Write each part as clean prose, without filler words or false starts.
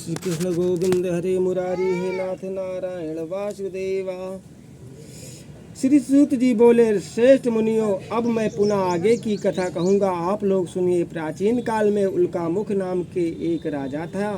श्री कृष्ण गोविंद हरे मुरारी हे नाथ नारायण वासुदेवा। श्री सूत जी बोले, श्रेष्ठ मुनियों, अब मैं पुनः आगे की कथा कहूँगा, आप लोग सुनिए। प्राचीन काल में उल्कामुख नाम के एक राजा था।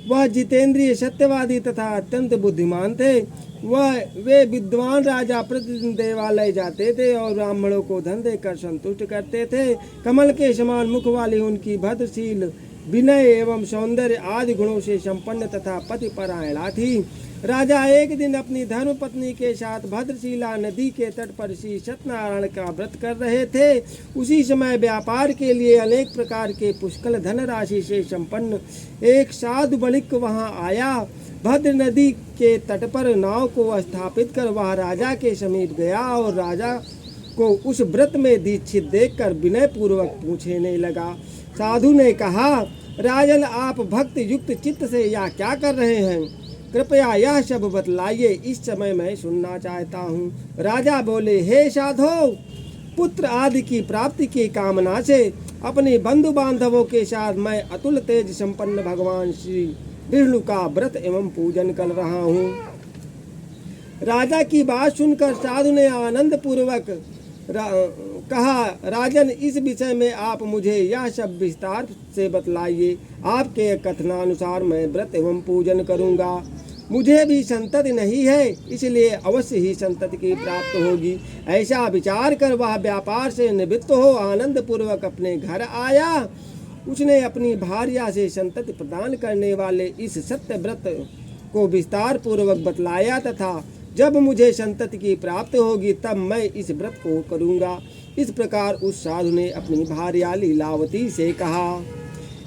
वह जितेंद्रिय, सत्यवादी तथा अत्यंत बुद्धिमान थे। वे विद्वान राजा प्रतिदिन देवालय जाते थे और ब्राह्मणों को धन देकर संतुष्ट करते थे। कमल के समान मुख वाली उनकी भद्रशील, विनय एवं सौंदर्य आदि गुणों से संपन्न तथा पतिपरायणा थी। राजा एक दिन अपनी धर्म पत्नी के साथ भद्रशिला नदी के तट पर श्री सत्यनारायण का व्रत कर रहे थे। उसी समय व्यापार के लिए अनेक प्रकार के पुष्कल धनराशि से संपन्न एक साधु बणिक वहां आया। भद्र नदी के तट पर नाव को स्थापित कर वह राजा के समीप गया और राजा को उस व्रत में दीक्षित देखकर विनय पूर्वक पूछने लगा। साधु ने कहा, राजन, आप भक्त युक्त चित्त से यह क्या कर रहे हैं? कृपया यह सब बतलाइए, इस समय मैं सुनना चाहता हूँ। राजा बोले, हे साधो, पुत्र आदि की प्राप्ति की कामना से अपने बंधु बांधवों के साथ मैं अतुल तेज संपन्न भगवान श्री विष्णु का व्रत एवं पूजन कर रहा हूँ। राजा की बात सुनकर साधु ने आनंद पूर्वक कहा, राजन, इस विषय में आप मुझे यह सब विस्तार से बतलाइए। आपके कथनानुसार मैं व्रत एवं पूजन करूंगा। मुझे भी संतति नहीं है, इसलिए अवश्य ही संतति की प्राप्त होगी। ऐसा विचार कर वह व्यापार से निवृत्त हो आनंद पूर्वक अपने घर आया। उसने अपनी भार्या से संतति प्रदान करने वाले इस सत्य व्रत को विस्तार पूर्वक बतलाया तथा जब मुझे संतति की प्राप्त होगी तब मैं इस व्रत को करूंगा। इस प्रकार उस साधु ने अपनी भार्या लीलावती से कहा।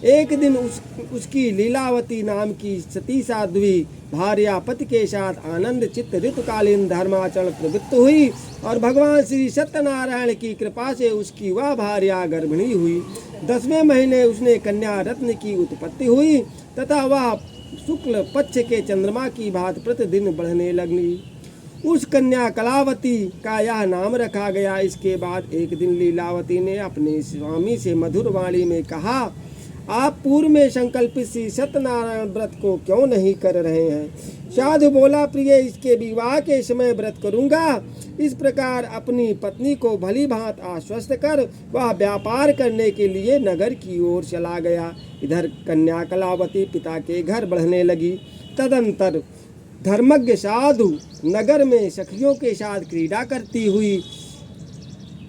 एक दिन उसकी लीलावती नाम की सती साध्वी भार्या पति के साथ आनंद चित्त ऋतुकालीन धर्माचरण प्रवृत्त हुई और भगवान श्री सत्यनारायण की कृपा से उसकी वह भार्या गर्भिणी हुई। 10वें महीने उसने कन्या रत्न की उत्पत्ति हुई तथा वह शुक्ल पक्ष के चंद्रमा की भांति प्रतिदिन बढ़ने लगी। उस कन्या कलावती का यह नाम रखा गया। इसके बाद एक दिन लीलावती ने अपने स्वामी से मधुर वाणी में कहा, आप पूर्व में संकल्पित श्री सत्यनारायण व्रत को क्यों नहीं कर रहे हैं? साधु बोला, प्रिय, इसके विवाह के समय व्रत करूंगा। इस प्रकार अपनी पत्नी को भली भांति आश्वस्त कर वह व्यापार करने के लिए नगर की ओर चला गया। इधर कन्या कलावती पिता के घर बढ़ने लगी। तदंतर धर्मज्ञ साधु नगर में सखियों के साथ क्रीड़ा करती हुई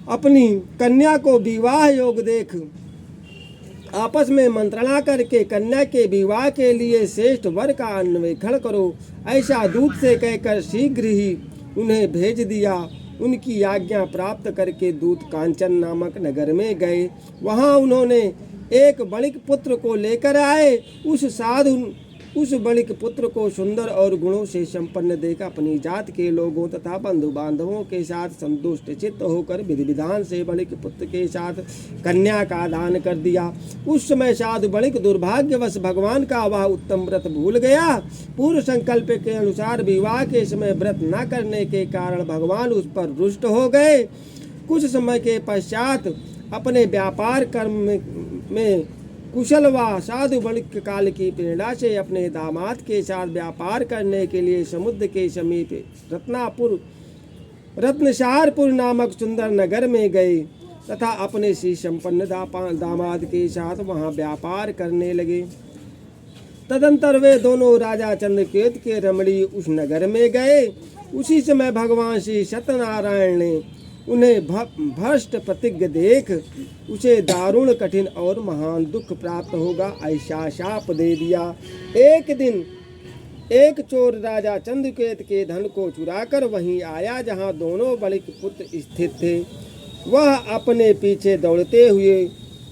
अपनी कन्या को विवाह योग देख आपस में मंत्रणा करके कन्या के विवाह के लिए श्रेष्ठ वर का अन्वेषण करो, ऐसा दूत से कहकर शीघ्र ही उन्हें भेज दिया। उनकी आज्ञा प्राप्त करके दूत कांचन नामक नगर में गए। वहां उन्होंने एक बणिक पुत्र को लेकर आए। उस साधु उस बणिक पुत्र को सुंदर और गुणों से संपन्न देख अपनी जात के लोगों तथा बंधु बांधवों के साथ संतुष्ट चित्त होकर विधि विधान से बणिक पुत्र के साथ कन्या का दान कर दिया। उस समय साधु बणिक दुर्भाग्यवश भगवान का वह उत्तम व्रत भूल गया। पूर्व संकल्प के अनुसार विवाह के समय व्रत न करने के कारण भगवान उस पर रुष्ट हो गए। कुछ समय के पश्चात अपने व्यापार कर्म में कुशल व साधु बणिक काल की प्रेरणा से अपने दामाद के साथ व्यापार करने के लिए समुद्र के समीप रत्नसारपुर नामक सुंदर नगर में गए तथा अपने श्री संपन्न दामाद के साथ वहां व्यापार करने लगे। तदंतर वे दोनों राजा चंद्रकेतु के रमणी उस नगर में गए। उसी समय भगवान श्री सत्यनारायण ने उन्हें भ्रष्ट प्रतिज्ञ देख उसे दारुण कठिन और महान दुख प्राप्त होगा ऐसा शाप दे दिया। एक दिन एक चोर राजा चंद्रकेत के धन को चुराकर वहीं आया जहां दोनों बणिक पुत्र स्थित थे। वह अपने पीछे दौड़ते हुए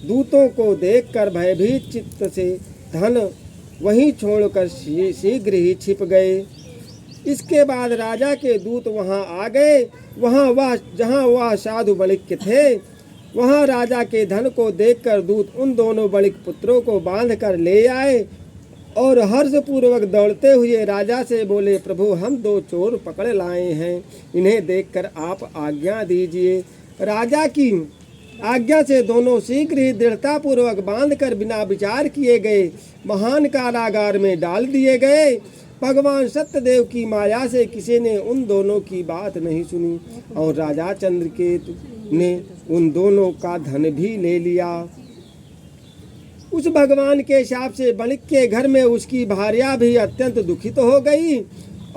दूतों को देखकर भयभीत चित्त से धन वहीं छोड़कर शीघ्र ही छिप गए। इसके बाद राजा के दूत वहां आ गए। जहां वह साधु बणिक थे वहां राजा के धन को देखकर दूत उन दोनों बणिक पुत्रों को बांध कर ले आए और हर्ष पूर्वक दौड़ते हुए राजा से बोले, प्रभु, हम 2 चोर पकड़ लाए हैं, इन्हें देखकर आप आज्ञा दीजिए। राजा की आज्ञा से दोनों शीघ्र ही दृढ़ता पूर्वक बांध कर बिना विचार किए गए महान कारागार में डाल दिए गए। भगवान सत्यदेव की माया से किसी ने उन दोनों की बात नहीं सुनी और राजा चंद्रकेतु ने उन दोनों का धन भी ले लिया। उस भगवान के शाप से बणिक के घर में उसकी भार्या भी अत्यंत दुखित हो गई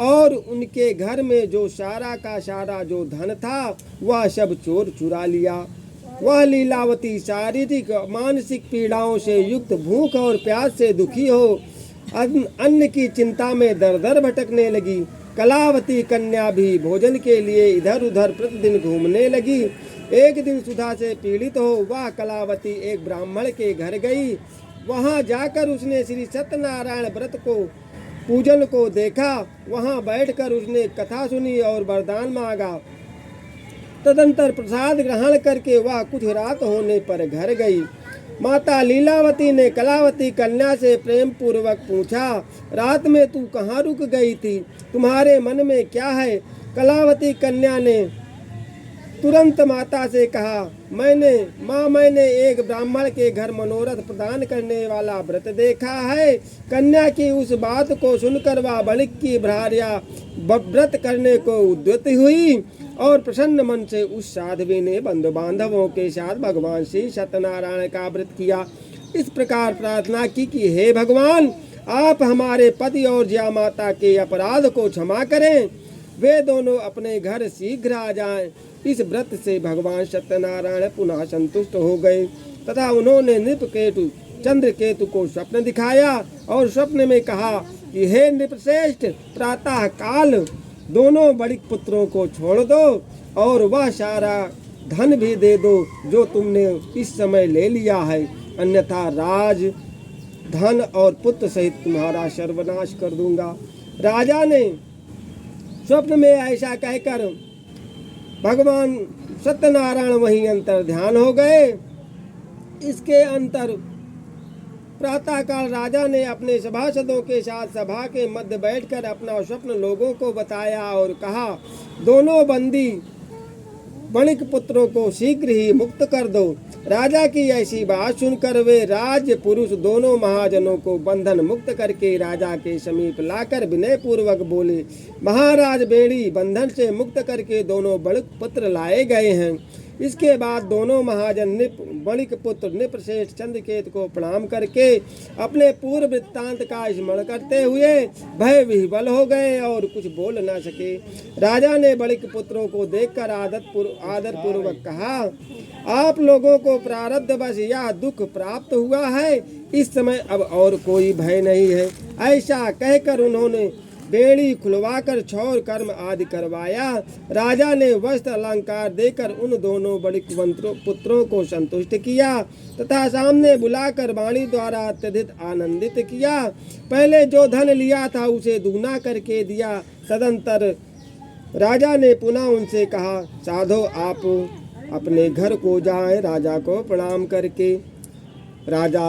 और उनके घर में जो सारा का सारा जो धन था वह सब चोर चुरा लिया। वह लीलावती शारीरिक मानसिक पीड़ाओं से युक्त भूख और प्यास से दुखी हो अन्न की चिंता में दर दर भटकने लगी। कलावती कन्या भी भोजन के लिए इधर उधर प्रतिदिन घूमने लगी। एक दिन सुधा से पीड़ित हो वह कलावती एक ब्राह्मण के घर गई। वहां जाकर उसने श्री सत्यनारायण व्रत को पूजन को देखा। वहां बैठकर उसने कथा सुनी और वरदान मांगा। तदंतर प्रसाद ग्रहण करके वह कुछ रात होने पर घर गई। माता लीलावती ने कलावती कन्या से प्रेम पूर्वक पूछा, रात में तू कहाँ रुक गई थी? तुम्हारे मन में क्या है? कलावती कन्या ने तुरंत माता से कहा, मैंने एक ब्राह्मण के घर मनोरथ प्रदान करने वाला व्रत देखा है। कन्या की उस बात को सुनकर वह बणिक की भार्या व्रत करने को उद्यत हुई और प्रसन्न मन से उस साध्वी ने बंधु बांधवों के साथ भगवान श्री सत्यनारायण का व्रत किया। इस प्रकार प्रार्थना की कि हे भगवान, आप हमारे पति और जया माता के अपराध को क्षमा करें। वे दोनों अपने घर शीघ्र आ जाएं। इस व्रत से भगवान सत्यनारायण पुनः संतुष्ट हो गए तथा उन्होंने नृपकेतु चंद्रकेतु को स्वप्न दिखाया और स्वप्न में कहा कि हे नृपश्रेष्ठ, प्रातः काल दोनों बड़े पुत्रों को छोड़ दो और वह सारा धन भी दे दो जो तुमने इस समय ले लिया है, अन्यथा राज धन और पुत्र सहित तुम्हारा सर्वनाश कर दूंगा। राजा ने स्वप्न में ऐसा कहकर भगवान सत्यनारायण वहीं अंतर ध्यान हो गए। इसके अंतर प्रातःकाल राजा ने अपने सभासदों के साथ सभा के मध्य बैठकर अपना स्वप्न लोगों को बताया और कहा, दोनों बंदी बणिक पुत्रों को शीघ्र ही मुक्त कर दो। राजा की ऐसी बात सुनकर वे राज्य पुरुष दोनों महाजनों को बंधन मुक्त करके राजा के समीप लाकर विनय पूर्वक बोले, महाराज, बेड़ी बंधन से मुक्त करके दोनों बणिक पुत्र लाए गए हैं। इसके बाद दोनों महाजन बणिक पुत्र नृपश्रेष्ठ चंद्रकेतु को प्रणाम करके अपने पूर्व वृत्तांत का स्मरण करते हुए भय विह्वल हो गए और कुछ बोल न सके। राजा ने बणिक पुत्रों को देखकर आदर पूर्वक कहा, आप लोगों को प्रारब्ध बस यह दुख प्राप्त हुआ है, इस समय अब और कोई भय नहीं है। ऐसा कहकर उन्होंने बेड़ी खुलवाकर छौर कर्म आदि करवाया। राजा ने वस्त्र अलंकार देकर उन दोनों बड़े पुत्रों को संतुष्ट किया तथा सामने बुलाकर वाणी द्वारा अत्यधिक आनंदित किया। पहले जो धन लिया था उसे दुगना करके दिया। तदंतर राजा ने पुनः उनसे कहा, साधो आप अपने घर को जाएं। राजा को प्रणाम करके, राजा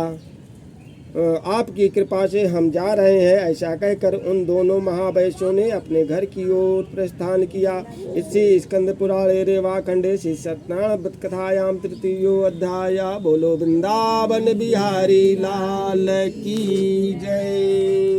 आपकी कृपा से हम जा रहे हैं, ऐसा कहकर उन दोनों महावैश्यों ने अपने घर की ओर प्रस्थान किया। इसी स्कंद पुराणे रेवा खंडे श्री सत्यनारायण कथायाम तृतीयो अध्याय। बोलो वृंदावन बिहारी लाल की जय।